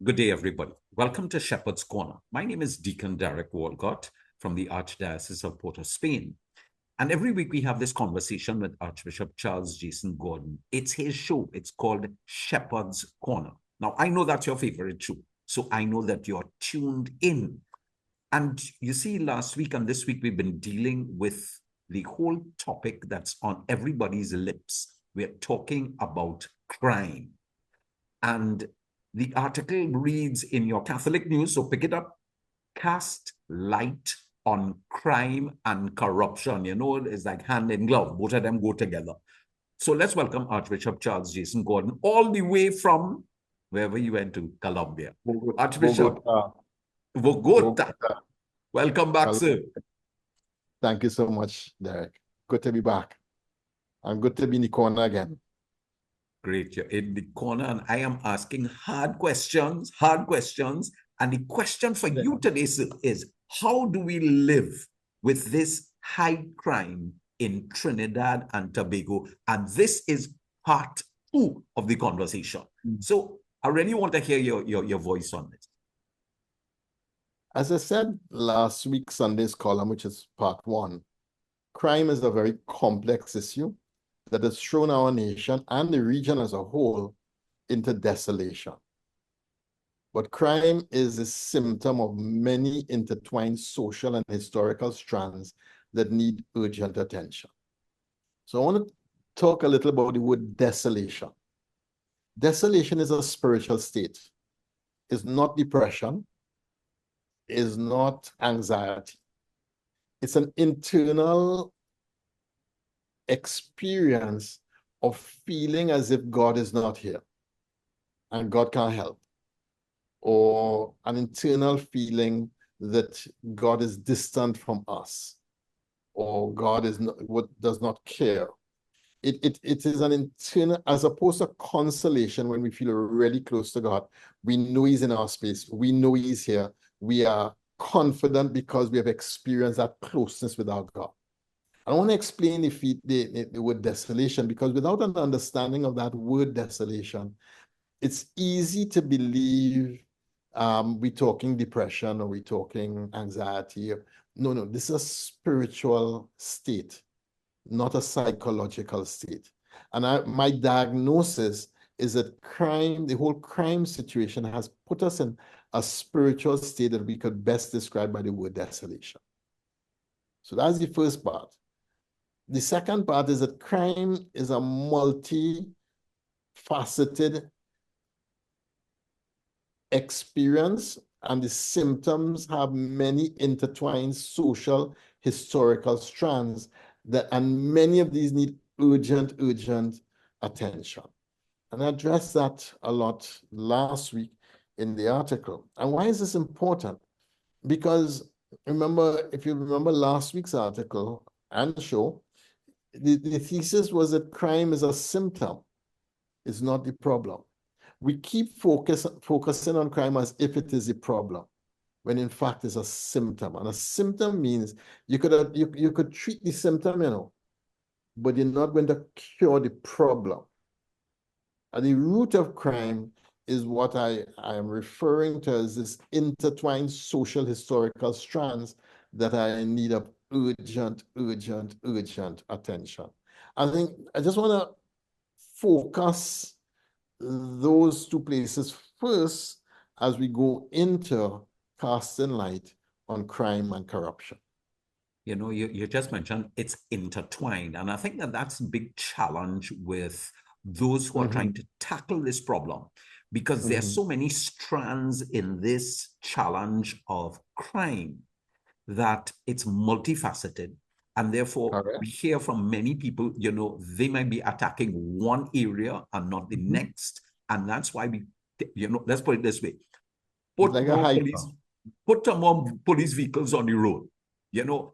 Good day, everybody. Welcome to Shepherd's Corner. My name is Deacon Walcott from the Archdiocese of Port of Spain. And every week we have this conversation with Archbishop Charles Jason Gordon. It's his show. It's called Shepherd's Corner. Now, I know that's your favorite show, so I know that you're tuned in. And you see, last week and this week, we've been dealing with the whole topic that's on everybody's lips. We're talking about crime. And the article reads in your Catholic News, so pick it up, cast light on crime and corruption. You know, it's like hand in glove. Both of them go together. So let's welcome Archbishop Charles Jason Gordon, all the way from wherever you went to, Colombia. Archbishop Bogota. Welcome back, sir. Thank you so much, Derek. Good to be back. And good to be in the corner again. Great, you're in the corner, and I am asking hard questions. And the question for you today, sir, is how do we live with this high crime in Trinidad and Tobago? And this is part 2 of the conversation. So I really want to hear your voice on this. As I said last week's Sunday's column, which is part 1, crime is a very complex issue that has thrown our nation and the region as a whole into desolation. But crime is a symptom of many intertwined social and historical strands that need urgent attention. So I want to talk a little about the word desolation. Desolation is a spiritual state. It's not depression. It's not anxiety. It's an internal experience of feeling as if God is not here and God can't help, or an internal feeling that God is distant from us, or God is not, does not care. It is an internal, as opposed to consolation. When we feel really close to God, we know He's in our space, we know He's here, we are confident because we have experienced that closeness with our God. I don't want to explain the word desolation, because without an understanding of that word desolation, it's easy to believe we're talking depression or we're talking anxiety. No, this is a spiritual state, not a psychological state. And my diagnosis is that crime, the whole crime situation, has put us in a spiritual state that we could best describe by the word desolation. So that's the first part. The second part is that crime is a multi-faceted experience, and the symptoms have many intertwined social, historical strands, and many of these need urgent attention. And I addressed that a lot last week in the article. And why is this important? Because if you remember last week's article and show, the thesis was that crime is a symptom, it's not the problem. We keep focusing on crime as if it is a problem, when in fact it's a symptom. And a symptom means you could treat the symptom, but you're not going to cure the problem. And the root of crime is what I am referring to as this intertwined social historical strands that are in need of urgent attention. I think I just want to focus those two places first as we go into casting light on crime and corruption. You know, you just mentioned it's intertwined. And I think that's a big challenge with those who are trying to tackle this problem, because there are so many strands in this challenge of crime that it's multifaceted. And therefore, we hear from many people, they might be attacking one area and not the next. And that's why let's put it this way. Put more police vehicles on the road.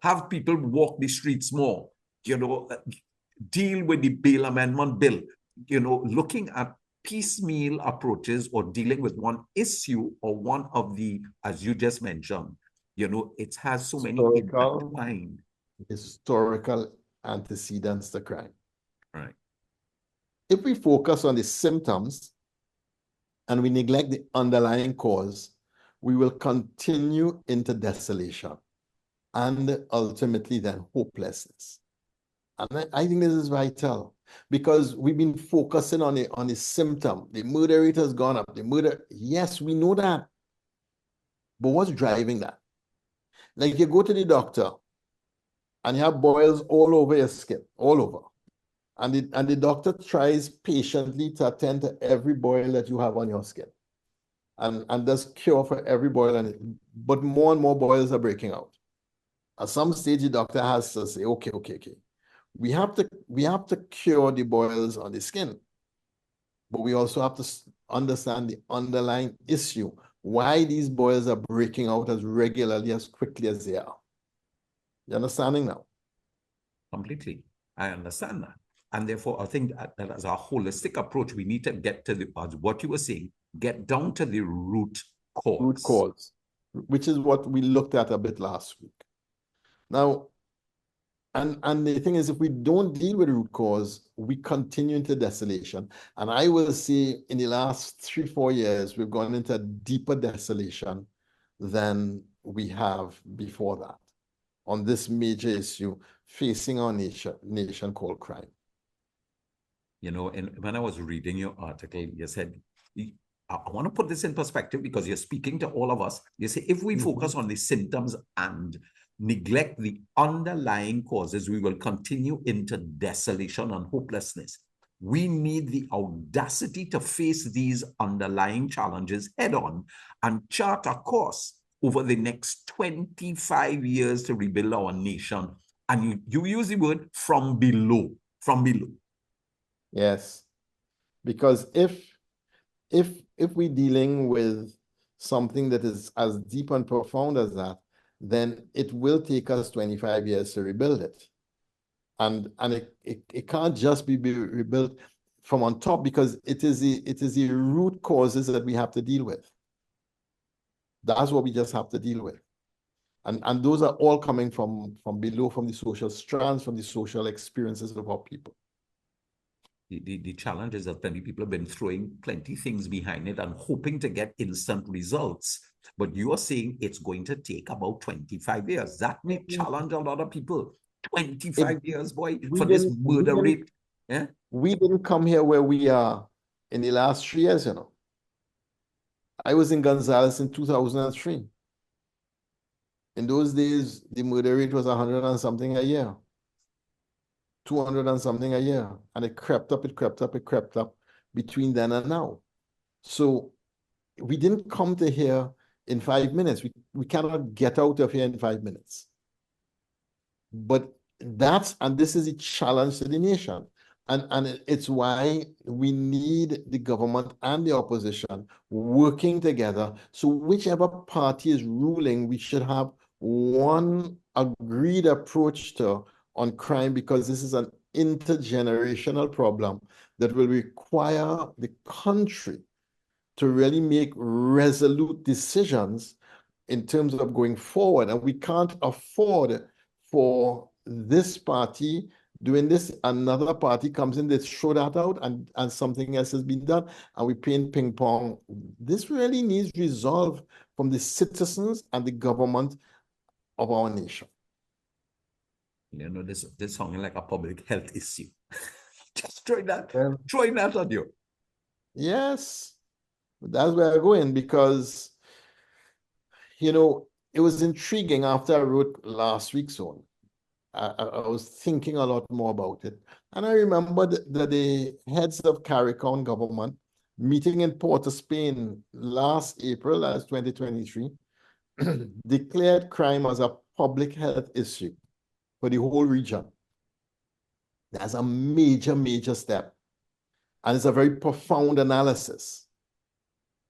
Have people walk the streets more. Deal with the bail amendment bill. Looking at piecemeal approaches or dealing with one issue or one of the, as you just mentioned, it has so many intertwined historical antecedents to crime. Right. If we focus on the symptoms, and we neglect the underlying cause, we will continue into desolation and ultimately then hopelessness. And I think this is vital because we've been focusing on the symptom. The murder rate has gone up. Yes, we know that. But what's driving that? Like you go to the doctor and you have boils all over your skin, all over. And the doctor tries patiently to attend to every boil that you have on your skin and does cure for every boil. But more and more boils are breaking out. At some stage, the doctor has to say, okay. We have to cure the boils on the skin, but we also have to understand the underlying issue, why these boils are breaking out as regularly, as quickly as they are. You understanding now? Completely. I understand that. And therefore, I think that as a holistic approach, we need to get to what you were saying, get down to the root cause. Root cause, which is what we looked at a bit last week. Now, and the thing is, if we don't deal with the root cause, we continue into desolation. And I will say in the last 3-4 years, we've gone into deeper desolation than we have before that on this major issue facing our nation called crime. You know, and when I was reading your article, you said, I want to put this in perspective because you're speaking to all of us. You say, if we focus on the symptoms and neglect the underlying causes, we will continue into desolation and hopelessness. We need the audacity to face these underlying challenges head on and chart a course over the next 25 years to rebuild our nation. And you use the word from below, from below. Yes, because if we're dealing with something that is as deep and profound as that, then it will take us 25 years to rebuild it. And it can't just be rebuilt from on top, because it is the root causes that we have to deal with. That's what we just have to deal with. And those are all coming from below, from the social strands, from the social experiences of our people. The challenge is that many people have been throwing plenty things behind it and hoping to get instant results. But you are saying it's going to take about 25 years. That may challenge a lot of people. 25 years, boy, for this murder rate. Yeah? We didn't come here where we are in the last 3 years, you know. I was in Gonzales in 2003. In those days, the murder rate was 100 and something a year. 200 and something a year. And it crept up between then and now. So we didn't come to here in 5 minutes. We cannot get out of here in 5 minutes. But this is a challenge to the nation. And it's why we need the government and the opposition working together. So whichever party is ruling, we should have one agreed approach on crime, because this is an intergenerational problem that will require the country to really make resolute decisions in terms of going forward. And we can't afford for this party doing this, another party comes in, they throw that out, and something else has been done, and we're playing ping pong. This really needs resolve from the citizens and the government of our nation. You know, this sounding like a public health issue. Just throwing that on you. Yes, that's where I'm going, because, you know, it was intriguing after I wrote last week's one. I was thinking a lot more about it. And I remember that the heads of CARICOM government meeting in Port of Spain last April, as 2023, declared crime as a public health issue for the whole region. That's a major, major step. And it's a very profound analysis.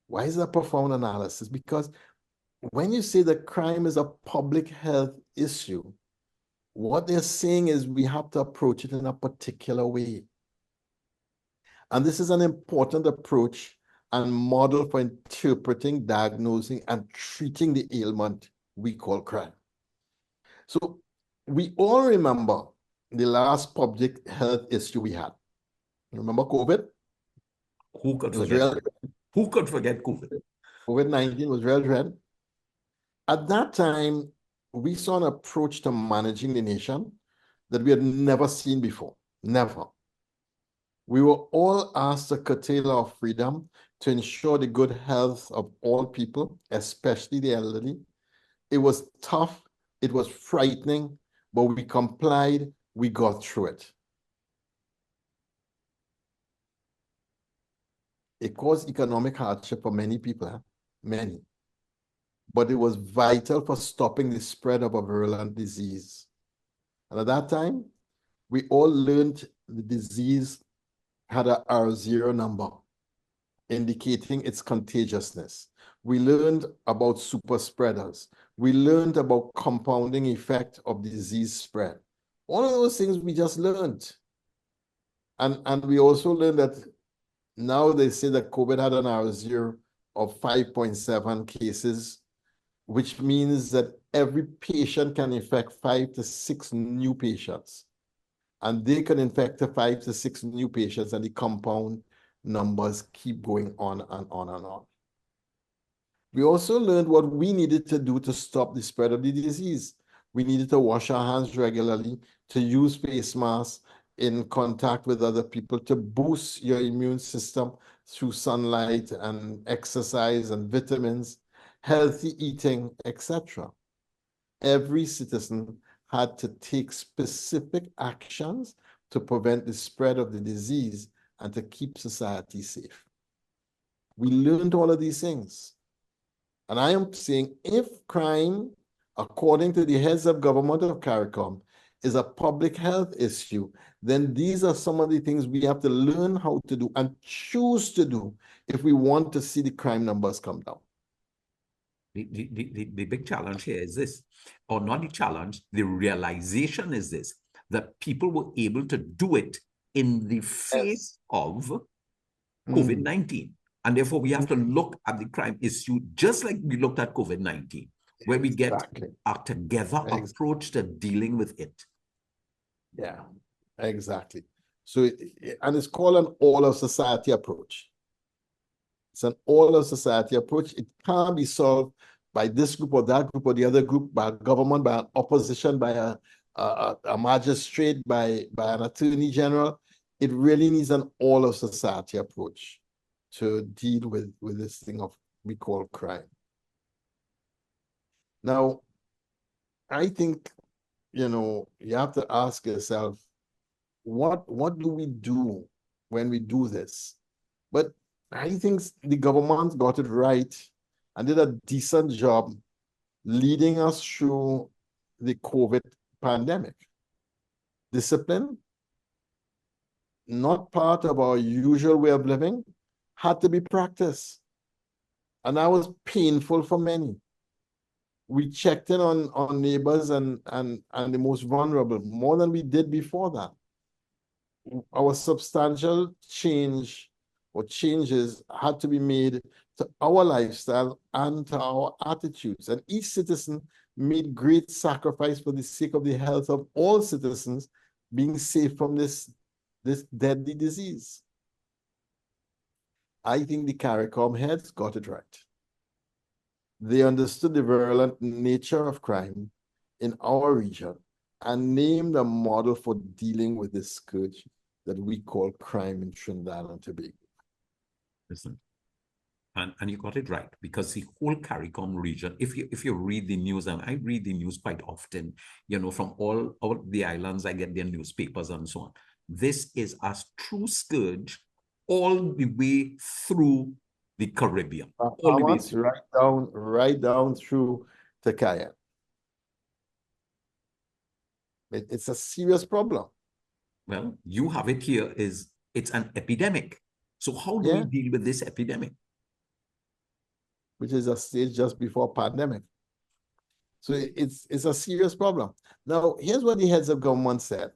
Why is it a profound analysis? Because when you say that crime is a public health issue, what they're saying is we have to approach it in a particular way. And this is an important approach and model for interpreting, diagnosing, and treating the ailment we call crime. So we all remember the last public health issue we had. Remember COVID? Who could forget it? Who could forget COVID? COVID-19 was Reverend. At that time, we saw an approach to managing the nation that we had never seen before. Never. We were all asked to curtail our freedom to ensure the good health of all people, especially the elderly. It was tough, it was frightening, but we complied, we got through it. It caused economic hardship for many people, many. But it was vital for stopping the spread of a virulent disease. And at that time, we all learned the disease had a R0 number, indicating its contagiousness. We learned about super spreaders. We learned about compounding effect of disease spread. All of those things we just learned. And we also learned that now they say that COVID had an R0 of 5.7 cases, which means that every patient can infect 5 to 6 new patients. And they can infect 5 to 6 new patients, and the compound numbers keep going on and on and on. We also learned what we needed to do to stop the spread of the disease. We needed to wash our hands regularly, to use face masks in contact with other people, to boost your immune system through sunlight and exercise and vitamins, healthy eating, etc. Every citizen had to take specific actions to prevent the spread of the disease and to keep society safe. We learned all of these things. And I am saying if crime, according to the heads of government of CARICOM, is a public health issue, then these are some of the things we have to learn how to do and choose to do if we want to see the crime numbers come down. The big challenge here is this, or not the challenge, the realization is this, that people were able to do it in the face of COVID-19. And therefore, we have to look at the crime issue just like we looked at COVID-19, where we get a together approach to dealing with it. Yeah, exactly. So, and it's called an all-of-society approach. It's an all-of-society approach. It can't be solved by this group or that group or the other group, by a government, by an opposition, by a magistrate, by an attorney general. It really needs an all-of-society approach to deal with this thing of we call crime. Now, I think, you have to ask yourself, what do we do when we do this? But I think the government got it right and did a decent job leading us through the COVID pandemic. Discipline, not part of our usual way of living, had to be practiced. And that was painful for many. We checked in on neighbors and the most vulnerable more than we did before that. Our substantial change or changes had to be made to our lifestyle and to our attitudes. And each citizen made great sacrifice for the sake of the health of all citizens being safe from this deadly disease. I think the CARICOM heads got it right. They understood the virulent nature of crime in our region and named a model for dealing with this scourge that we call crime in Trinidad and Tobago. Listen, and you got it right, because the whole CARICOM region, if you read the news, and I read the news quite often, from all the islands, I get their newspapers and so on. This is a true scourge all the way through the Caribbean. Right down through to Cayenne. It's a serious problem. Well, you have it here, it's an epidemic. So how do we deal with this epidemic? Which is a stage just before pandemic. So it's a serious problem. Now, here's what the heads of government said.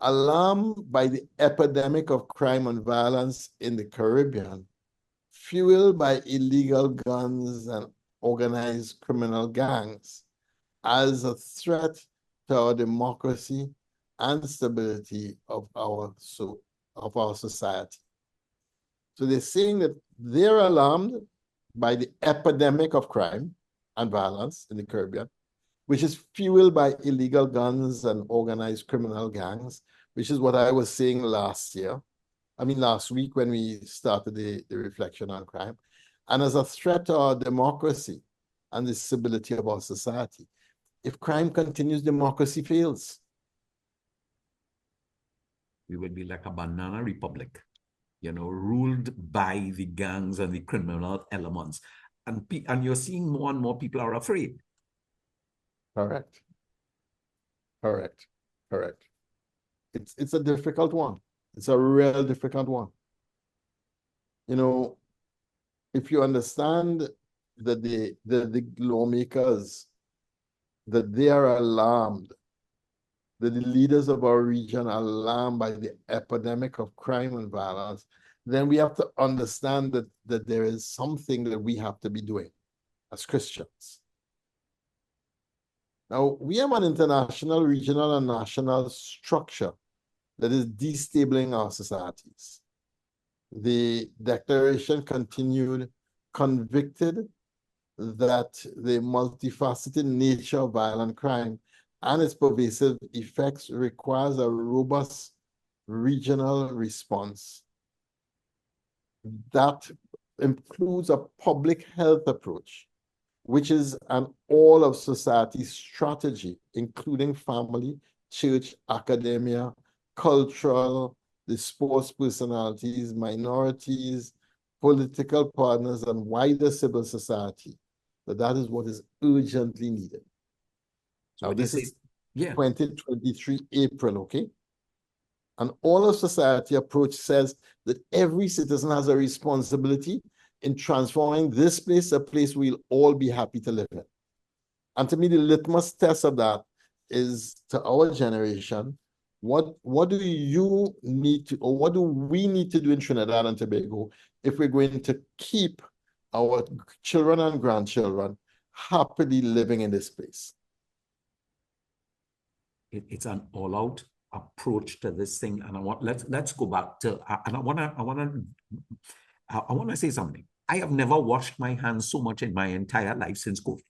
Alarmed by the epidemic of crime and violence in the Caribbean, fueled by illegal guns and organized criminal gangs, as a threat to our democracy and stability of our society. So they're saying that they're alarmed by the epidemic of crime and violence in the Caribbean, which is fueled by illegal guns and organized criminal gangs, which is what I was saying last week when we started the reflection on crime, and as a threat to our democracy and the stability of our society. If crime continues, democracy fails. We will be like a banana republic, ruled by the gangs and the criminal elements. And you're seeing more and more people are afraid. Correct. It's a difficult one. It's a real difficult one. If you understand that the lawmakers, that they are alarmed, that the leaders of our region are alarmed by the epidemic of crime and violence, then we have to understand that there is something that we have to be doing as Christians. Now, we have an international, regional, and national structure that is destabilizing our societies. The declaration continued, convicted that the multifaceted nature of violent crime and its pervasive effects requires a robust regional response that includes a public health approach, which is an all of society strategy, including family, church, academia, cultural, the sports personalities, minorities, political partners, and wider civil society. But that is what is urgently needed. So now, this is 2023 April, okay? And all of society approach says that every citizen has a responsibility in transforming this place a place we'll all be happy to live in. And to me, the litmus test of that is, to our generation, what do you need to, or what do we need to do in Trinidad and Tobago if we're going to keep our children and grandchildren happily living in this place? It's an all-out approach to this thing, and let's go back to, and I want to say something. I have never washed my hands so much in my entire life since COVID.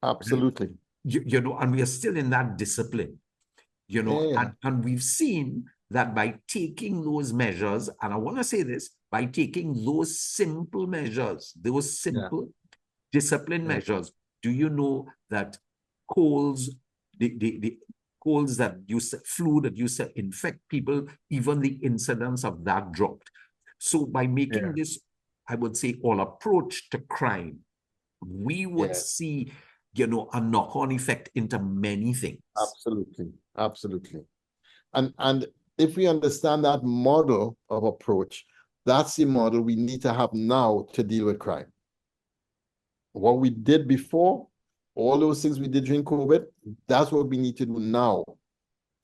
Absolutely. And we are still in that discipline, and we've seen that by taking those measures, and I want to say this, by taking those simple measures, discipline measures, do you know that colds, the colds that flu that used to infect people, even the incidence of that dropped. So by making this, I would say, all approach to crime, we would see, a knock-on effect into many things. Absolutely. And if we understand that model of approach, that's the model we need to have now to deal with crime. What we did before, all those things we did during COVID, that's what we need to do now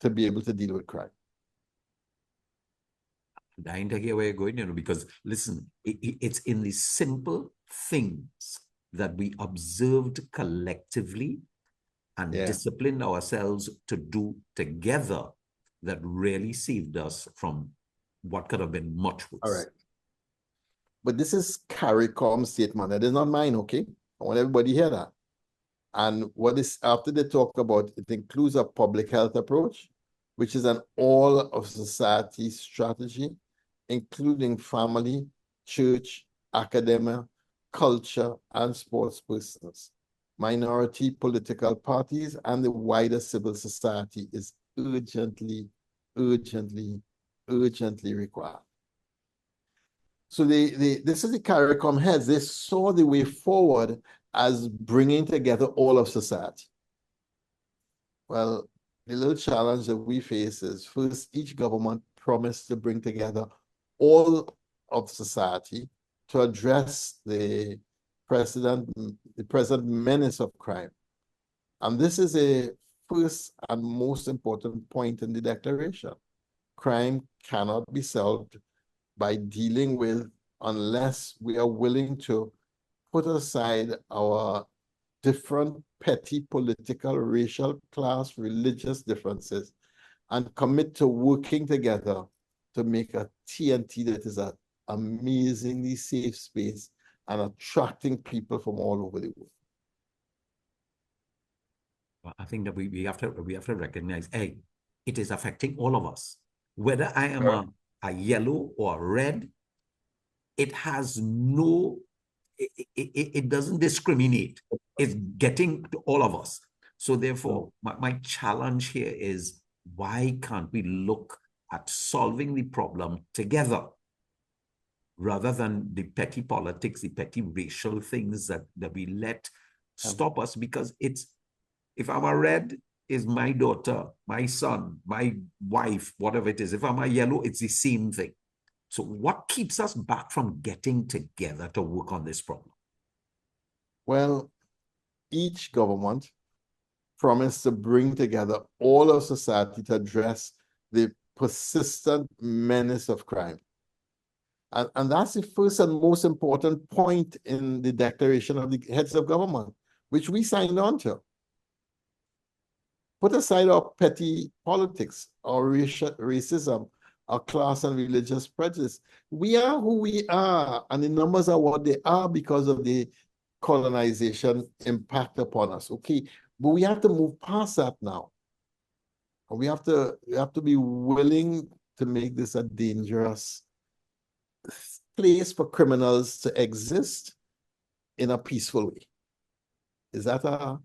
to be able to deal with crime. I'm dying to hear where you're going, because listen, it's in the simple things that we observed collectively and disciplined ourselves to do together that really saved us from what could have been much worse. All right. But this is CARICOM's statement. It is not mine, okay? I want everybody to hear that. And what is, after they talk about, it includes a public health approach, which is an all of society strategy, including family, church, academia, culture, and sports persons. Minority political parties and the wider civil society is urgently required. So this is the CARICOM heads. They saw the way forward as bringing together all of society. Well, the little challenge that we face is, first, each government promised to bring together all of society to address the present menace of crime. And this is a first and most important point in the declaration. Crime cannot be solved by dealing with, unless we are willing to put aside our different petty political, racial, class, religious differences and commit to working together to make a TNT that is a amazingly safe space and attracting people from all over the world. I think that we have to recognize, hey, it is affecting all of us. Whether I am a yellow or a red, it has no, it doesn't discriminate. It's getting to all of us. So therefore, my challenge here is, why can't we look at solving the problem together rather than the petty politics, the petty racial things that we let stop us? Because it's, if I'm a red, is my daughter, my son, my wife, whatever it is. If I'm a yellow, it's the same thing. So what keeps us back from getting together to work on this problem? Well, each government promised to bring together all of society to address the persistent menace of crime. And that's the first and most important point in the declaration of the heads of government, which we signed on to. Put aside our petty politics, our racism, our class and religious prejudice. We are who we are, and the numbers are what they are because of the colonization impact upon us. Okay, but we have to move past that now. We have to be willing to make this a dangerous place for criminals to exist in a peaceful way. Is that a...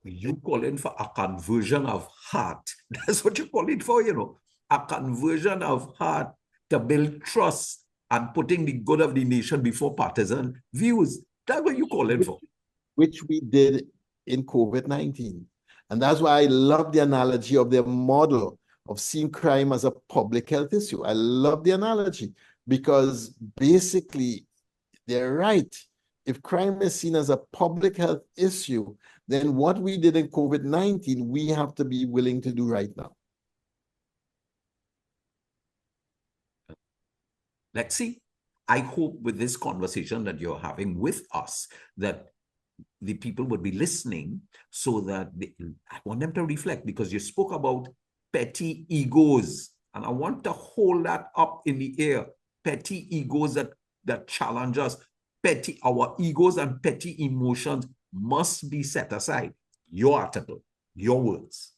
You call in for a conversion of heart. That's what you call it for, you know. A conversion of heart to build trust and putting the good of the nation before partisan views. That's what you call it for. Which we did in COVID-19. And that's why I love the analogy of the model of seeing crime as a public health issue. I love the analogy because basically they're right. If crime is seen as a public health issue, then what we did in COVID-19, we have to be willing to do right now. Let's see. I hope with this conversation that you're having with us, that the people would be listening, so that I want them to reflect, because you spoke about petty egos, and I want to hold that up in the air. Petty egos that challenge us. Our egos and petty emotions must be set aside. Your article, your words.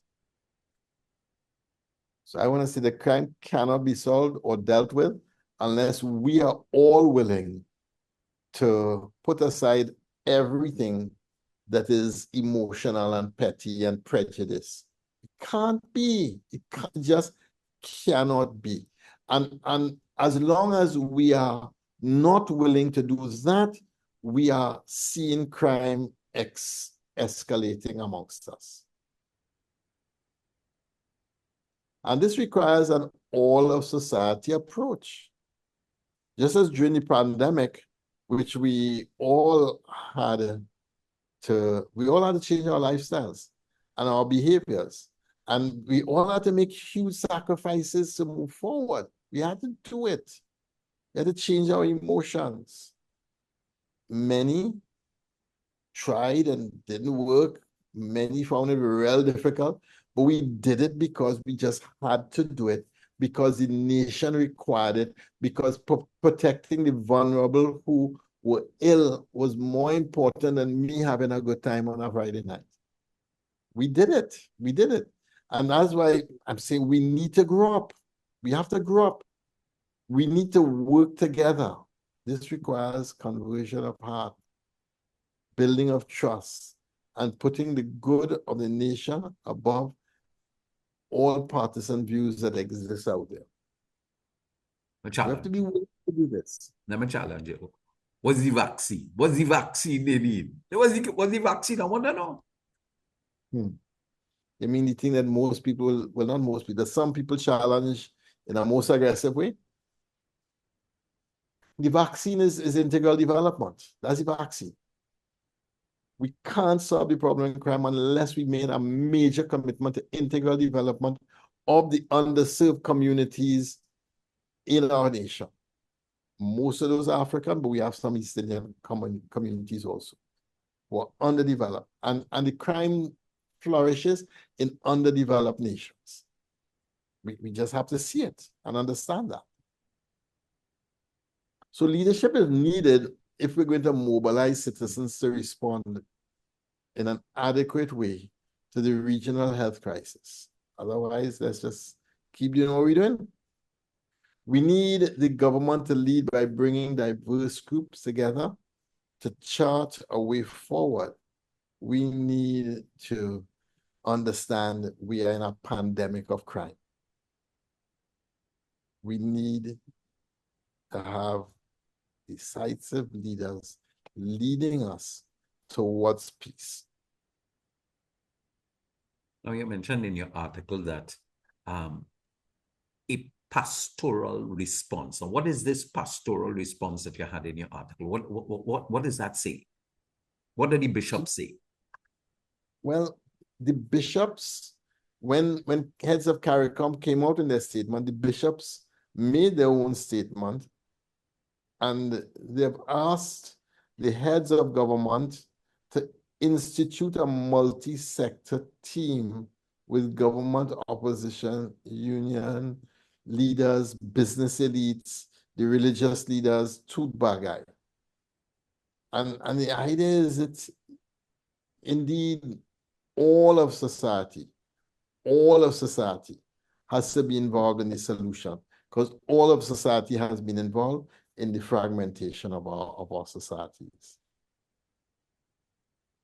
So I want to say that crime cannot be solved or dealt with unless we are all willing to put aside everything that is emotional and petty and prejudice. It can't be. It just cannot be. And as long as we are not willing to do that, we are seeing crime escalating amongst us. And this requires an all-of-society approach. Just as during the pandemic, which we all had to change our lifestyles and our behaviors. And we all had to make huge sacrifices to move forward. We had to do it. We had to change our emotions. Many tried and didn't work. Many found it real difficult, but we did it because we just had to do it, because the nation required it, because protecting the vulnerable who were ill was more important than me having a good time on a Friday night. We did it. We did it. And that's why I'm saying we need to grow up. We have to grow up. We need to work together. This requires conversion of heart, building of trust, and putting the good of the nation above all partisan views that exist out there. We have to be willing to do this. Let me challenge you. What's the vaccine? What's the vaccine they need? What's the vaccine? I want to know. I mean, the thing that most people, well, not most people, that some people challenge in a most aggressive way. The vaccine is integral development. That's the vaccine. We can't solve the problem in crime unless we made a major commitment to integral development of the underserved communities in our nation. Most of those are African, but we have some East Indian communities also who are underdeveloped. And the crime flourishes in underdeveloped nations. We just have to see it and understand that. So leadership is needed if we're going to mobilize citizens to respond in an adequate way to the regional health crisis. Otherwise, let's just keep doing what we're doing. We need the government to lead by bringing diverse groups together to chart a way forward. We need to understand we are in a pandemic of crime. We need to have decisive leaders leading us towards peace. Now, you mentioned in your article that a pastoral response. Now, what is this pastoral response that you had in your article? What does that say? What did the bishop say? Well, the bishops, when heads of CARICOM came out in their statement, the bishops made their own statement, and they've asked the heads of government to institute a multi-sector team with government, opposition, union leaders, business elites, the religious leaders, to bagay. And the idea is that indeed all of society has to be involved in the solution, because all of society has been involved in the fragmentation of our societies.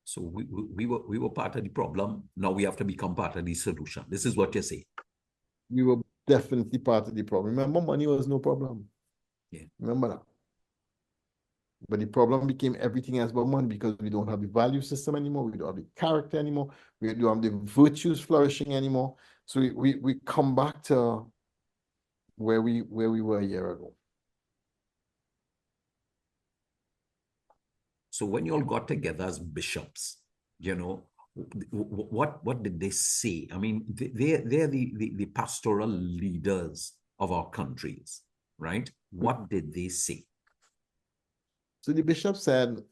So we were part of the problem. Now we have to become part of the solution. This is what you say. We were definitely part of the problem. Remember, money was no problem. Yeah. Remember that. But the problem became everything else but money, because we don't have the value system anymore. We don't have the character anymore. We don't have the virtues flourishing anymore. So we come back to where we were a year ago. So when you all got together as bishops, you know, what did they say? I mean, they're the pastoral leaders of our countries, right? What did they say? So the bishop said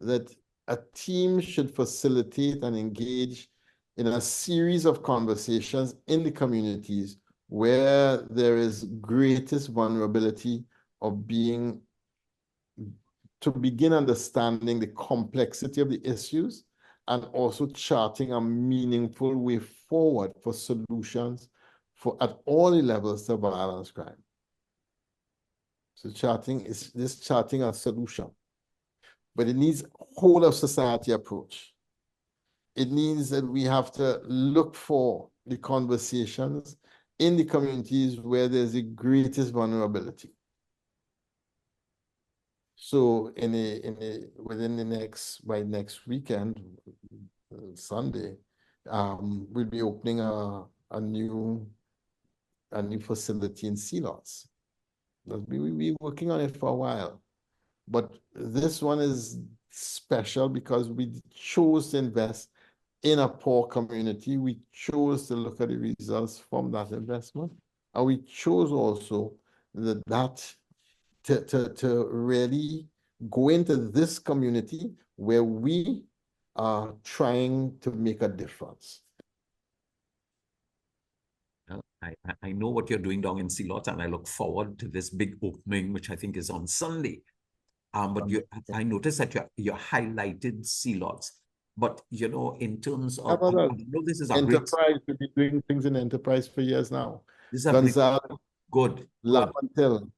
that a team should facilitate and engage in a series of conversations in the communities where there is greatest vulnerability of to begin understanding the complexity of the issues, and also charting a meaningful way forward for solutions at all the levels of violence crime. So charting a solution, but it needs whole of society approach. It means that we have to look for the conversations in the communities where there's the greatest vulnerability. So within by next weekend, Sunday, we'll be opening a new facility in Sealots. We'll be working on it for a while, but this one is special because we chose to invest in a poor community. We chose to look at the results from that investment, and we chose also to really go into this community where we are trying to make a difference. I know what you're doing down in Sealots, and I look forward to this big opening, which I think is on Sunday. But I noticed that you highlighted Sealots. But you know, in terms of, I know this is a enterprise. We've been doing things in enterprise for years now. This is a Gonzalo, good. Lamantil.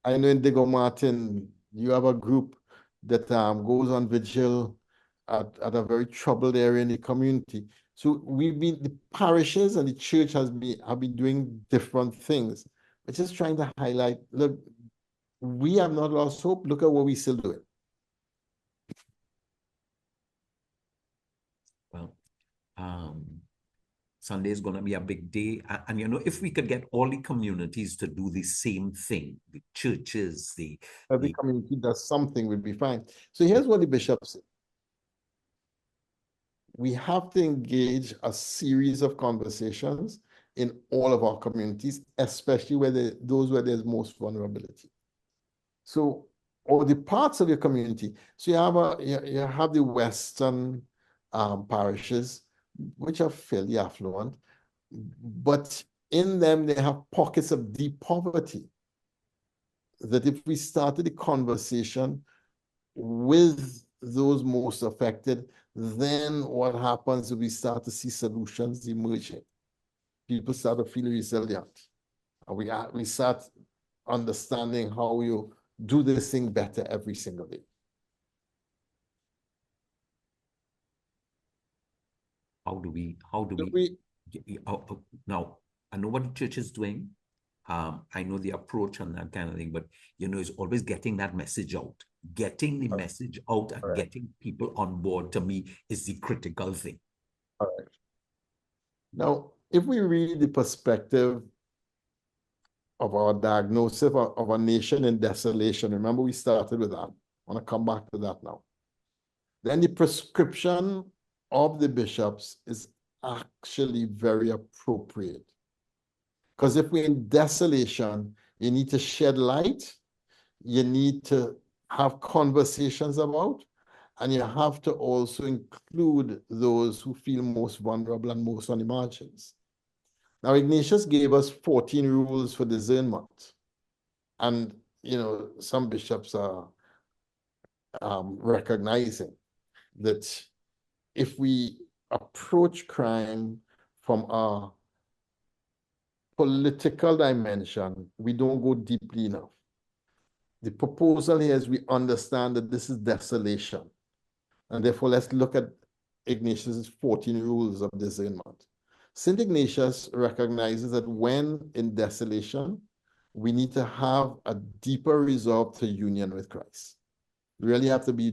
I know in Ino Martin, you have a group that goes on vigil at a very troubled area in the community. So the parishes and the church have been doing different things. We're just trying to highlight, look, we have not lost hope. Look at what we're still doing. Well, Sunday is going to be a big day. And, you know, if we could get all the communities to do the same thing, the churches, every community does something, will be fine. So here's what the bishop said. We have to engage a series of conversations in all of our communities, especially where there's most vulnerability. So, or the parts of your community. So you have the Western parishes, which are fairly affluent, but in them they have pockets of deep poverty. that if we started the conversation with those most affected, then what happens is we start to see solutions emerging. People start to feel resilient. And we start understanding how you do this thing better every single day. How do we now, I know what the church is doing. I know the approach and that kind of thing, but it's always getting that message out. Getting the message out and getting people on board, to me, is the critical thing. All right. Now, if we read the perspective of our diagnosis of a nation in desolation, remember we started with that. I want to come back to that now. Then the prescription of the bishops is actually very appropriate. Because if we're in desolation, you need to shed light, you need to have conversations about, and you have to also include those who feel most vulnerable and most on the margins. Now, Ignatius gave us 14 rules for discernment. And, some bishops are recognizing that if we approach crime from a political dimension, we don't go deeply enough. The proposal here is we understand that this is desolation. And therefore, let's look at Ignatius' 14 rules of discernment. St. Ignatius recognizes that when in desolation, we need to have a deeper resolve to union with Christ. We really have to be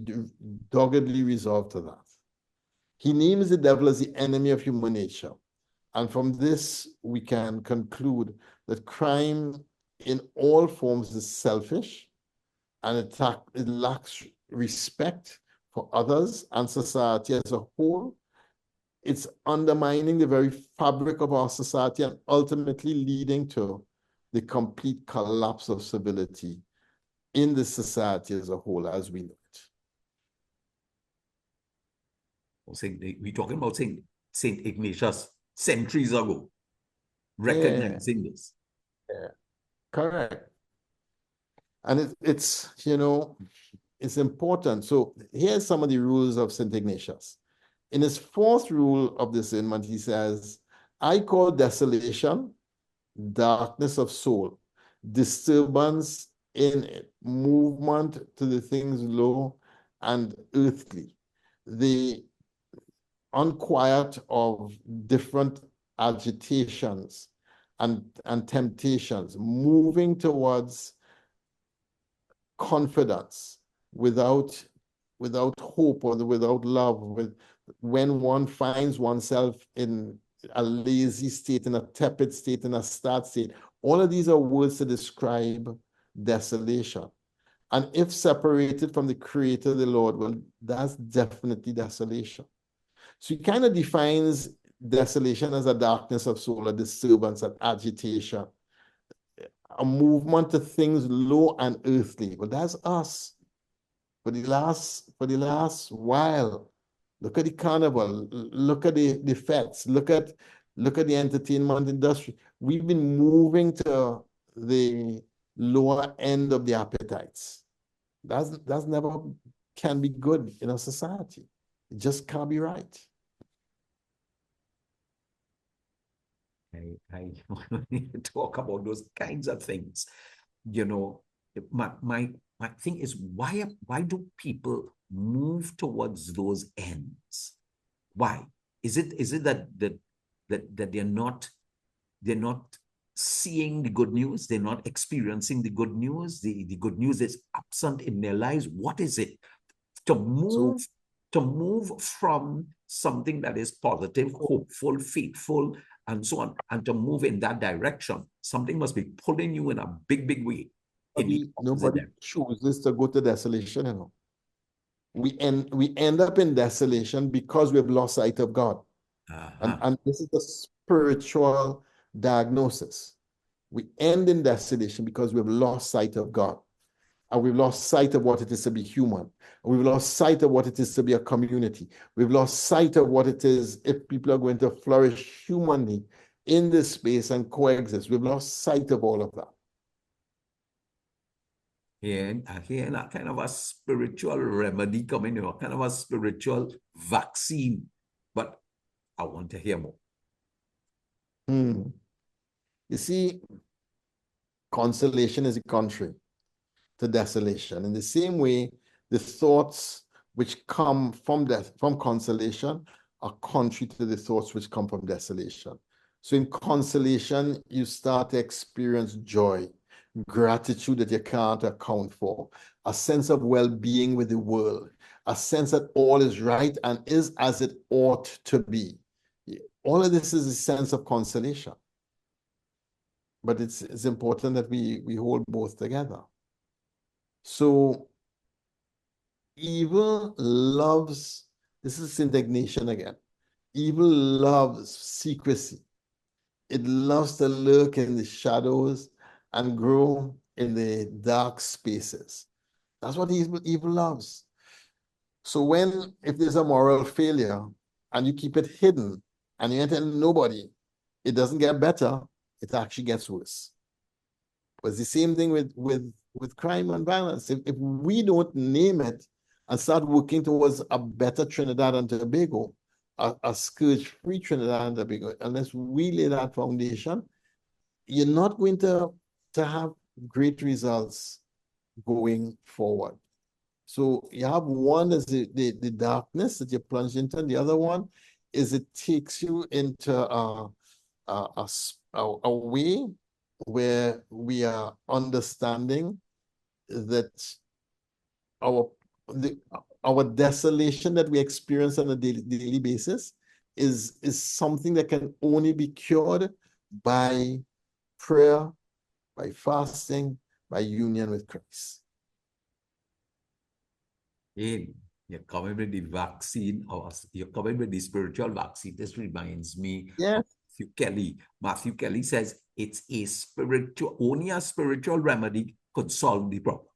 doggedly resolved to that. He names the devil as the enemy of human nature. And from this, we can conclude that crime in all forms is selfish, and it lacks respect for others and society as a whole. It's undermining the very fabric of our society and ultimately leading to the complete collapse of civility in the society as a whole, as we know it. We're talking about St. Ignatius centuries ago, recognizing this. Yeah, correct. And it's important. So here's some of the rules of St. Ignatius. In his fourth rule of discernment, he says, I call desolation darkness of soul, disturbance in it, movement to the things low and earthly, the unquiet of different agitations and temptations, moving towards confidence without hope or without love, when one finds oneself in a lazy state, in a tepid state, in a starved state. All of these are words to describe desolation. And if separated from the Creator, the Lord, well, that's definitely desolation. So he kind of defines desolation as a darkness of soul, a disturbance, an agitation, a movement to things low and earthly. Well, that's us. For the last while, look at the carnival, look at the fets, look at the entertainment industry. We've been moving to the lower end of the appetites. That's never can be good in a society. It just can't be right. I need to talk about those kinds of things. My thing is, why do people move towards those ends? Why? Is it that they're not seeing the good news, they're not experiencing the good news, the good news is absent in their lives? What is it? To move from something that is positive, hopeful, faithful, and so on, and to move in that direction, something must be pulling you in a big way. Nobody chooses to go to desolation, We end up in desolation because we've lost sight of God. And this is a spiritual diagnosis. We end in desolation because we've lost sight of God. And we've lost sight of what it is to be human. We've lost sight of what it is to be a community. We've lost sight of what it is if people are going to flourish humanly in this space and coexist. We've lost sight of all of that. Here, a kind of a spiritual remedy coming, kind of a spiritual vaccine. But I want to hear more. You see, consolation is contrary to desolation. In the same way, the thoughts which come from consolation are contrary to the thoughts which come from desolation. So in consolation, you start to experience joy, gratitude that you can't account for, a sense of well-being with the world, a sense that all is right and is as it ought to be. All of this is a sense of consolation. But it's important that we hold both together. So evil loves, this is indignation again. Evil loves secrecy. It loves to lurk in the shadows and grow in the dark spaces. That's what evil loves. So if there's a moral failure and you keep it hidden and you ain't telling nobody, it doesn't get better, it actually gets worse. But it's the same thing with crime and violence. If we don't name it and start working towards a better Trinidad and Tobago, a scourge-free Trinidad and Tobago, unless we lay that foundation, you're not going to have great results going forward. So you have one is the darkness that you plunge into, and the other one is it takes you into a way where we are understanding that our desolation that we experience on a daily basis is something that can only be cured by prayer, by fasting, by union with Christ. You're coming with the vaccine, or you're coming with the spiritual vaccine. This reminds me of Matthew Kelly. Matthew Kelly says it's only a spiritual remedy could solve the problem.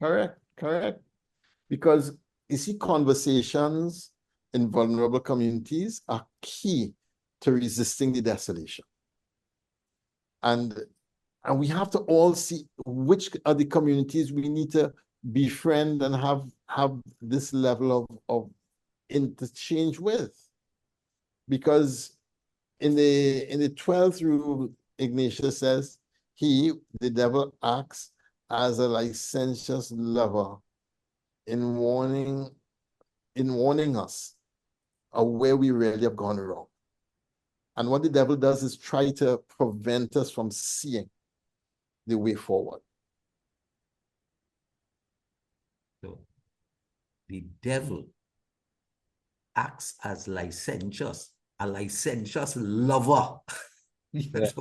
Correct. Because you see, conversations in vulnerable communities are key to resisting the desolation. And we have to all see which are the communities we need to befriend and have this level of interchange with. Because in the 12th rule, Ignatius says, the devil, acts as a licentious lover in warning us of where we really have gone wrong. And what the devil does is try to prevent us from seeing the way forward. So the devil acts as a licentious lover, Yes.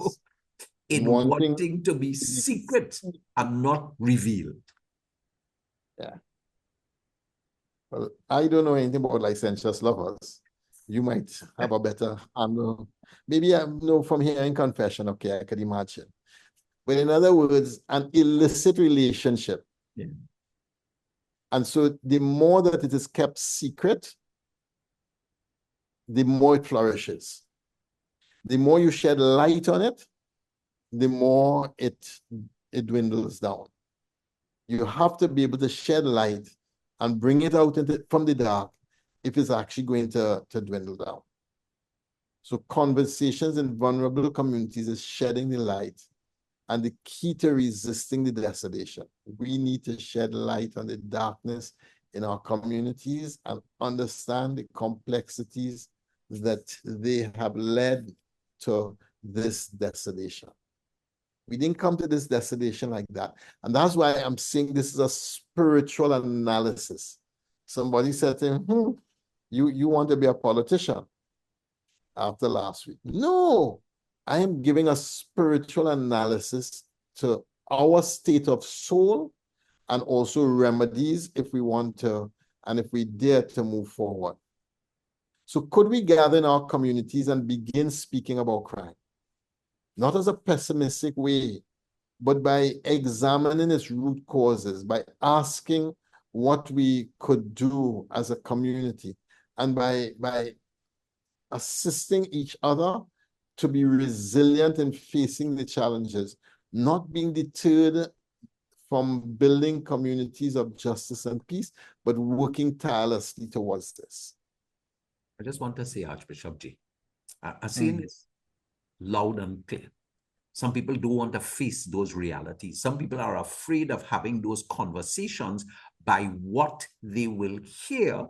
in wanting to be secret and not revealed. Yeah. Well, I don't know anything about licentious lovers. You might have a better handle. Maybe I know from hearing confession, okay, I could imagine. But in other words, an illicit relationship. Yeah. And so the more that it is kept secret, the more it flourishes. The more you shed light on it, the more it dwindles down. You have to be able to shed light and bring it out from the dark if it's actually going to dwindle down. So conversations in vulnerable communities is shedding the light and the key to resisting the desolation. We need to shed light on the darkness in our communities and understand the complexities that they have led to this desolation. We didn't come to this desolation like that. And that's why I'm saying this is a spiritual analysis. Somebody said to him, you want to be a politician after last week? No, I am giving a spiritual analysis to our state of soul and also remedies if we want to, and if we dare to move forward. So could we gather in our communities and begin speaking about crime? Not as a pessimistic way, but by examining its root causes, by asking what we could do as a community, and by assisting each other to be resilient in facing the challenges, not being deterred from building communities of justice and peace, but working tirelessly towards this. I just want to say, Archbishop G, I'm saying this loud and clear. Some people don't want to face those realities. Some people are afraid of having those conversations by what they will hear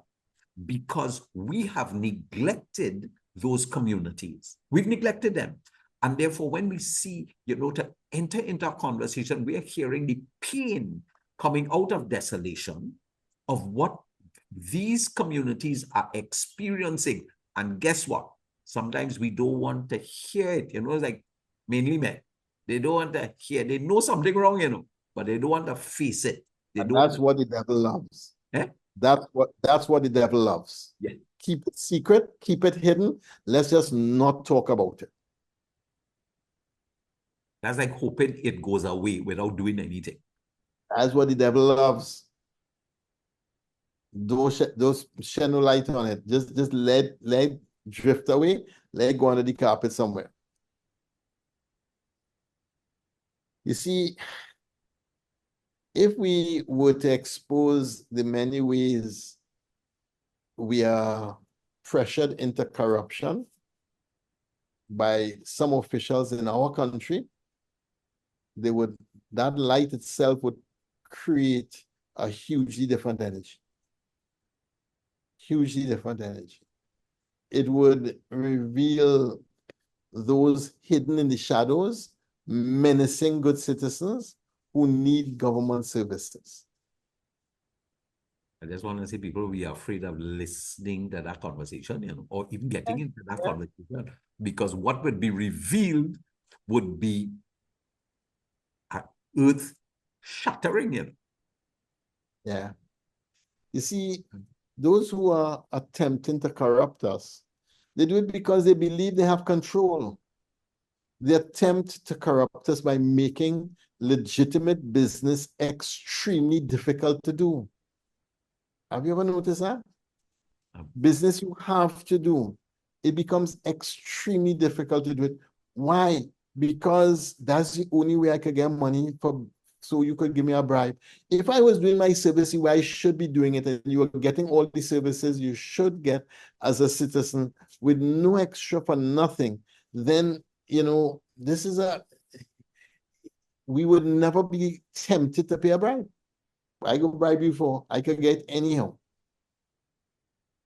because we have neglected those communities. We've neglected them. And therefore, when we see, to enter into a conversation, we are hearing the pain coming out of desolation of what these communities are experiencing. And guess what? Sometimes we don't want to hear it. It's like mainly men. They don't want to hear. They know something wrong, but they don't want to face it. That's what the devil loves. Eh? That's what the devil loves. Yeah. Keep it secret, keep it hidden. Let's just not talk about it. That's like hoping it goes away without doing anything. That's what the devil loves. Don't shed no light on it. Just let it drift away. Let it go under the carpet somewhere. You see, if we were to expose the many ways we are pressured into corruption by some officials in our country, that light itself would create a hugely different energy. Hugely different energy. It would reveal those hidden in the shadows, menacing good citizens who need government services. I just want to say, people, we are afraid of listening to that conversation, or even getting into that conversation, because what would be revealed would be earth shattering. Yeah. You see, those who are attempting to corrupt us, they do it because they believe they have control. They attempt to corrupt us by making legitimate business extremely difficult to do. Have you ever noticed that? Business you have to do, it becomes extremely difficult to do it. Why? Because that's the only way I could get money so you could give me a bribe. If I was doing my service the way I should be doing it, and you are getting all the services you should get as a citizen with no extra for nothing, then, we would never be tempted to pay a bribe. I could bribe you for, I could get anyhow.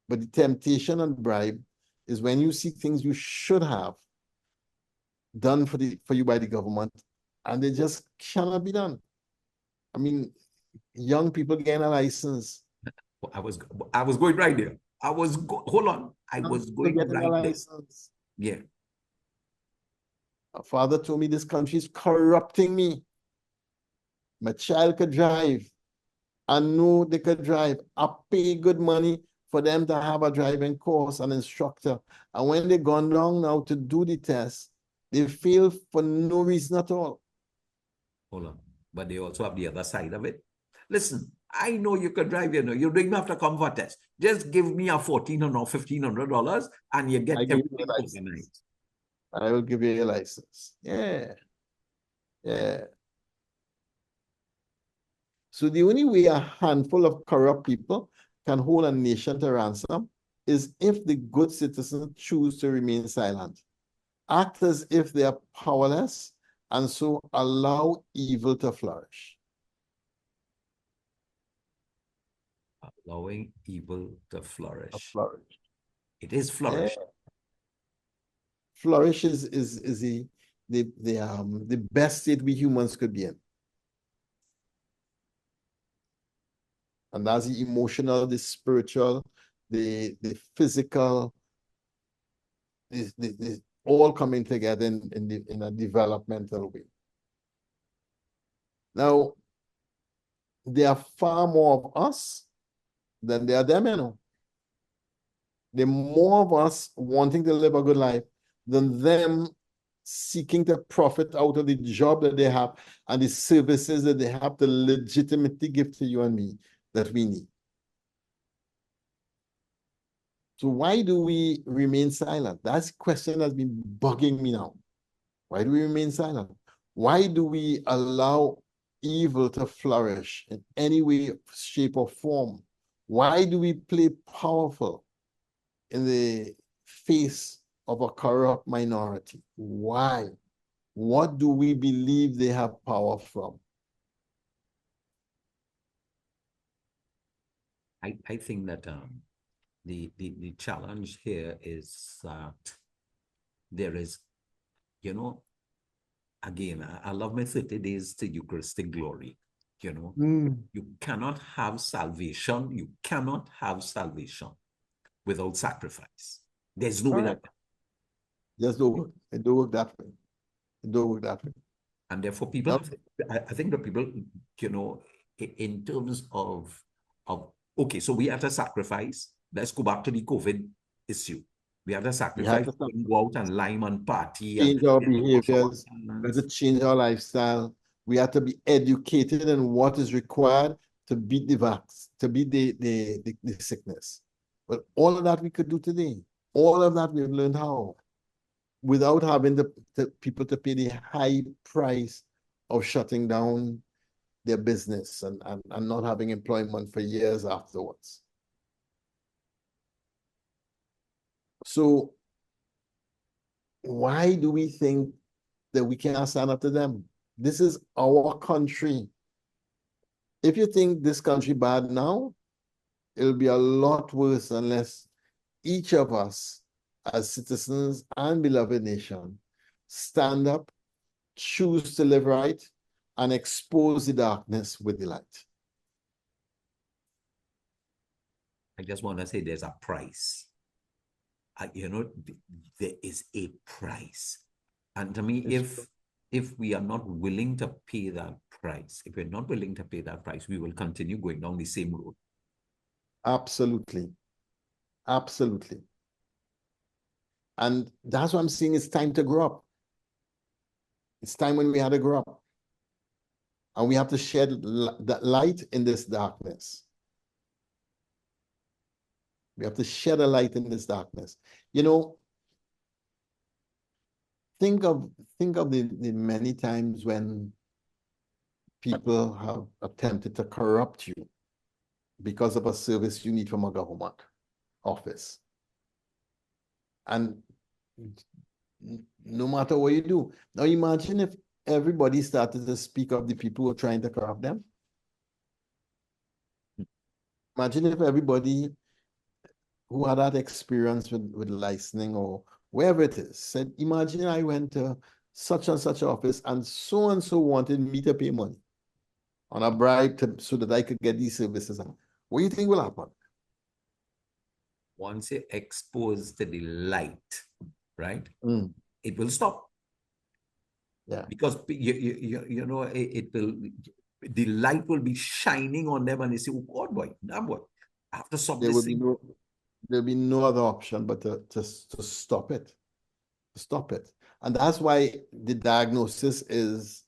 But the temptation and bribe is when you see things you should have done for you by the government, and they just cannot be done. I mean, young people getting a license. I was going right there. Hold on. I was going right there. Yeah. My father told me this country is corrupting me. My child could drive. I know they could drive. I pay good money for them to have a driving course, an instructor. And when they gone down now to do the test, they fail for no reason at all. Hold on. But they also have the other side of it. Listen, I know you could drive, you don't even have to come for a test. Just give me a $1,400 or $1,500 and you get everything organized. I will give you a license. Yeah. Yeah. So the only way a handful of corrupt people can hold a nation to ransom is if the good citizens choose to remain silent, act as if they are powerless, and so allow evil to flourish. Allowing evil to flourish. Flourish. It is flourish. Yeah. Flourish is the best state we humans could be in. And that's the emotional, the spiritual, the physical, all coming together in a developmental way. Now, there are far more of us than there are them, There are more of us wanting to live a good life than them seeking to profit out of the job that they have and the services that they have to legitimately give to you and me that we need. So why do we remain silent? That's a question that's been bugging me now. Why do we remain silent? Why do we allow evil to flourish in any way, shape, or form? Why do we play powerful in the face of a corrupt minority? Why? What do we believe they have power from? I think that the challenge here is that there is, again, I love my 30 days to Eucharistic glory. You cannot have salvation. You cannot have salvation without sacrifice. There's no way that. Just don't work. It don't work that way. It don't work that way. And therefore, people, I think that people, in terms of, okay, so we have to sacrifice. Let's go back to the COVID issue. We have to sacrifice, go out and lime and party. Change our behaviors. We have to change our lifestyle. We have to be educated in what is required to beat the vax, to beat the sickness. But all of that we could do today. All of that we've learned how, without having the people to pay the high price of shutting down their business and not having employment for years afterwards. So why do we think that we cannot stand up to them? This is our country. If you think this country bad now, it'll be a lot worse unless each of us as citizens and beloved nation stand up, choose to live right, and expose the darkness with the light. I just want to say there's a price. There is a price. And to me, if we are not willing to pay that price, if we're not willing to pay that price, we will continue going down the same road. Absolutely. Absolutely. And that's what I'm saying. It's time to grow up. It's time when we had to grow up. And we have to shed that light in this darkness. We have to shed a light in this darkness. Think of the many times when people have attempted to corrupt you because of a service you need from a government office. And no matter what you do. Now imagine if everybody started to speak of the people who are trying to corrupt them. Imagine if everybody who had that experience with licensing or wherever it is said, imagine I went to such and such office and so wanted me to pay money on a bribe so that I could get these services. What do you think will happen? Once you expose to the light, right? It will stop. Yeah. Because it will, the light will be shining on them and they say, oh God, boy, now what? I have to stop this thing. There'll be no other option but to stop it. Stop it. And that's why the diagnosis is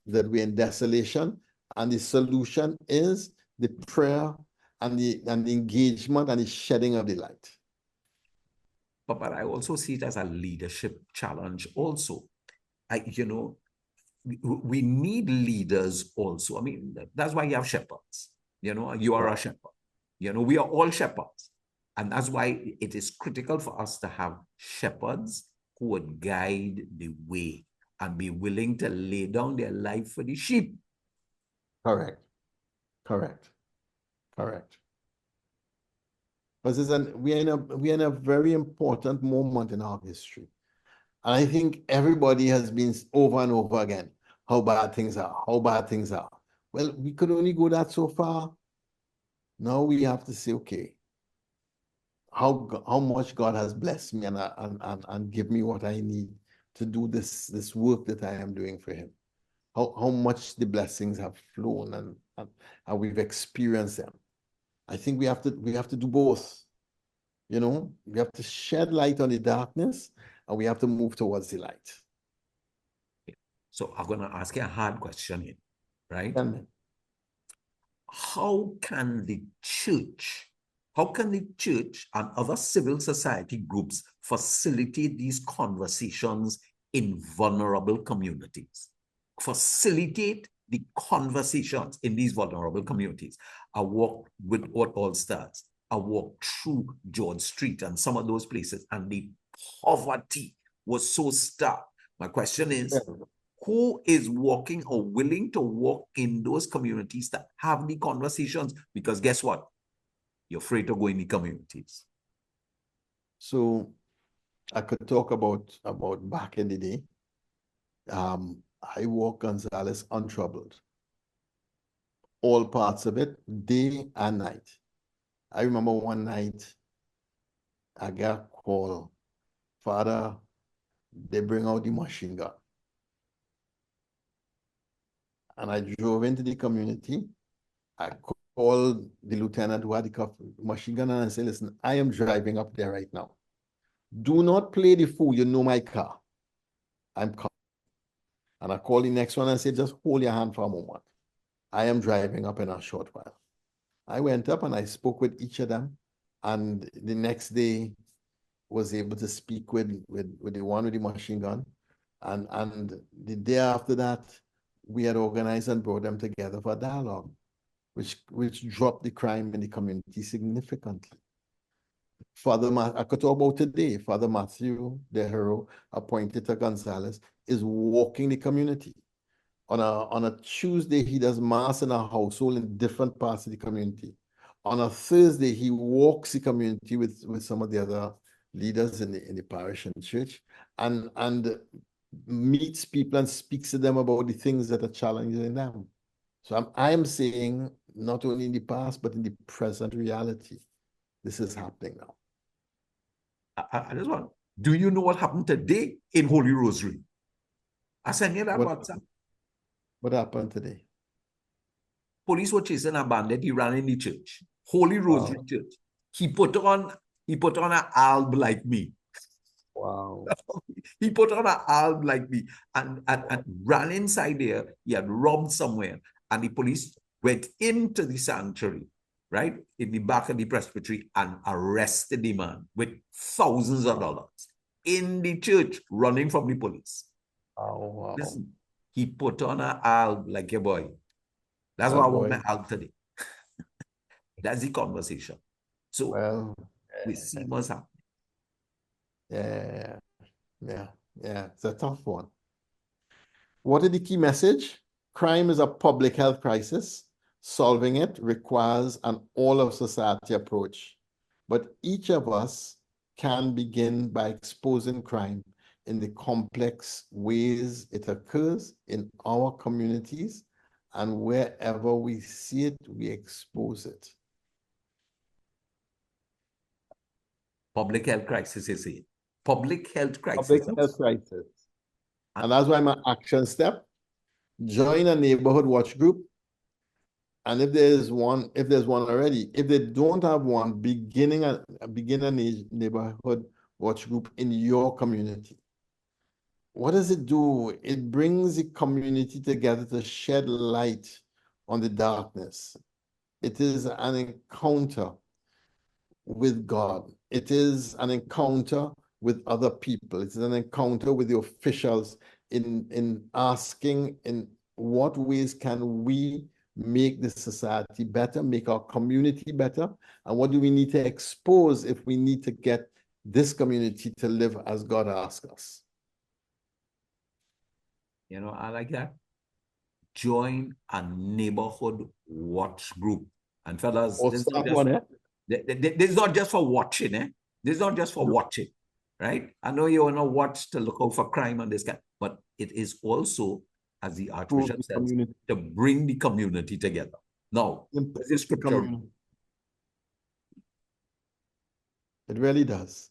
that we're in desolation, and the solution is the prayer and the engagement and the shedding of the light. But I also see it as a leadership challenge also. We need leaders also. I mean, that's why you have shepherds. You are a shepherd. We are all shepherds. And that's why it is critical for us to have shepherds who would guide the way and be willing to lay down their life for the sheep. Correct. Because we're in a very important moment in our history. And I think everybody has been over and over again, how bad things are. Well, we could only go that so far. Now we have to say, okay, how much God has blessed me and give me what I need to do this work that I am doing for him. How much the blessings have flown and we've experienced them. I think we have to do both. We have to shed light on the darkness and we have to move towards the light. So I'm going to ask you a hard question here, right? How can the church and other civil society groups facilitate these conversations in vulnerable communities? Facilitate the conversations in these vulnerable communities. I walked with All Stars. I walked through George Street and some of those places, and the poverty was so stark. My question is, who is walking or willing to walk in those communities to have the conversations? Because guess what? You're afraid to go in the communities. So I could talk about back in the day. I walk Gonzales untroubled. All parts of it, day and night. I remember one night I got a call, Father, they bring out the machine gun. And I drove into the community. I called the lieutenant who had the machine gun and I said, listen, I am driving up there right now. Do not play the fool. You know my car. I'm coming. And I called the next one and said, just hold your hand for a moment. I am driving up in a short while. I went up and I spoke with each of them. And the next day was able to speak with the one with the machine gun. And the day after that, we had organized and brought them together for a dialogue, which dropped the crime in the community significantly. I could talk about today, Father Matthew, the hero appointed to Gonzales, is walking the community. On a Tuesday, he does mass in a household in different parts of the community. On a Thursday, he walks the community with some of the other leaders in the parish and church and meets people and speaks to them about the things that are challenging them. So I am saying not only in the past, but in the present reality, this is happening now. I just want, do you know what happened today in Holy Rosary? I sent you that WhatsApp. What happened today? Police were chasing a bandit. He ran in the church, Holy Rosary Church. He put on an alb like me. Wow. He put on an alb like me and ran inside there. He had robbed somewhere, and the police went into the sanctuary, right, in the back of the presbytery, and arrested the man with thousands of dollars in the church, running from the police. Oh, wow. Listen, he put on an alb like a boy. That's why I want my alb today. That's the conversation. So we see what's happening. Yeah. It's a tough one. What is the key message? Crime is a public health crisis. Solving it requires an all-of-society approach. But each of us can begin by exposing crime in the complex ways it occurs in our communities, and wherever we see it, we expose it. Public health crisis is it. Public health crisis. Public health crisis. And that's why my action step, join a neighborhood watch group. And if there's one already, if they don't have one, begin a neighborhood watch group in your community. What does it do? It brings the community together to shed light on the darkness. It is an encounter with God. It is an encounter with other people. It's an encounter with the officials in asking in what ways can we make the society better, make our community better, and what do we need to expose if we need to get this community to live as God asks us. You know, I like that. Join a neighborhood watch group. And fellas, this is not just for watching, eh? This is not just for watching, right? I know you want to watch to look out for crime and this kind, but it is also, as the Archbishop says, to bring the community together. Now, this is scripture. It really does.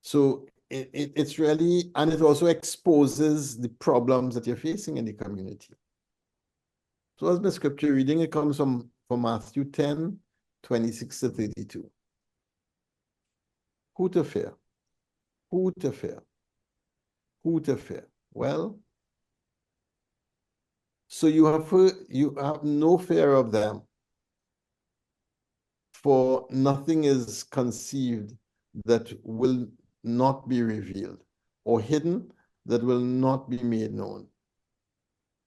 So it's really, and it also exposes the problems that you're facing in the community. So as my scripture reading, it comes from Matthew 10, 26 to 32. Who to fear? Who to fear? Who to fear? Well, so you have no fear of them, for nothing is conceived that will not be revealed, or hidden that will not be made known.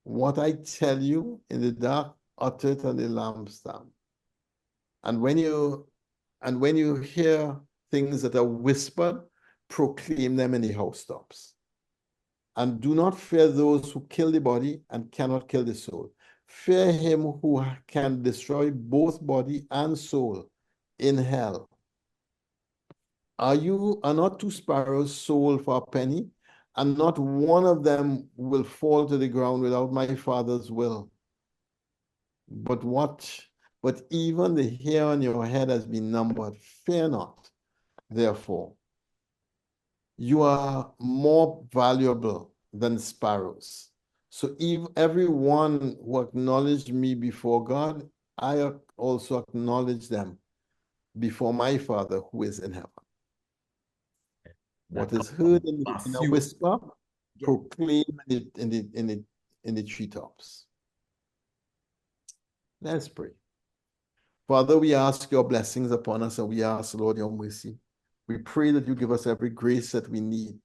What I tell you in the dark, utter it on the lampstand. And when you hear things that are whispered, proclaim them in the housetops. And do not fear those who kill the body and cannot kill the soul. Fear him who can destroy both body and soul in hell. Are not two sparrows sold for a penny? And not one of them will fall to the ground without my Father's will. But even the hair on your head has been numbered. Fear not, therefore. You are more valuable than sparrows. So if everyone who acknowledged me before God, I also acknowledge them before my Father who is in heaven. What is heard in a whisper, proclaim in the treetops. Let's pray. Father, we ask your blessings upon us, and we ask, Lord, your mercy. We pray that you give us every grace that we need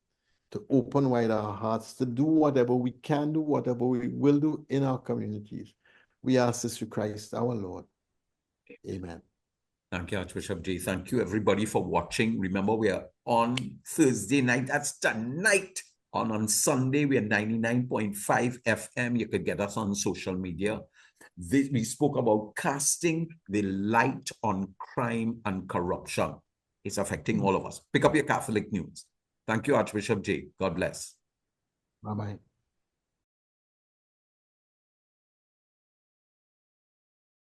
to open wide our hearts, to do whatever we can do, whatever we will do in our communities. We ask this through Christ, our Lord. Amen. Thank you, Archbishop J. Thank you, everybody, for watching. Remember, we are on Thursday night. That's tonight. On Sunday, we are 99.5 FM. You could get us on social media. We spoke about casting the light on crime and corruption. It's affecting all of us. Pick up your Catholic news. Thank you, Archbishop J. God bless. Bye-bye.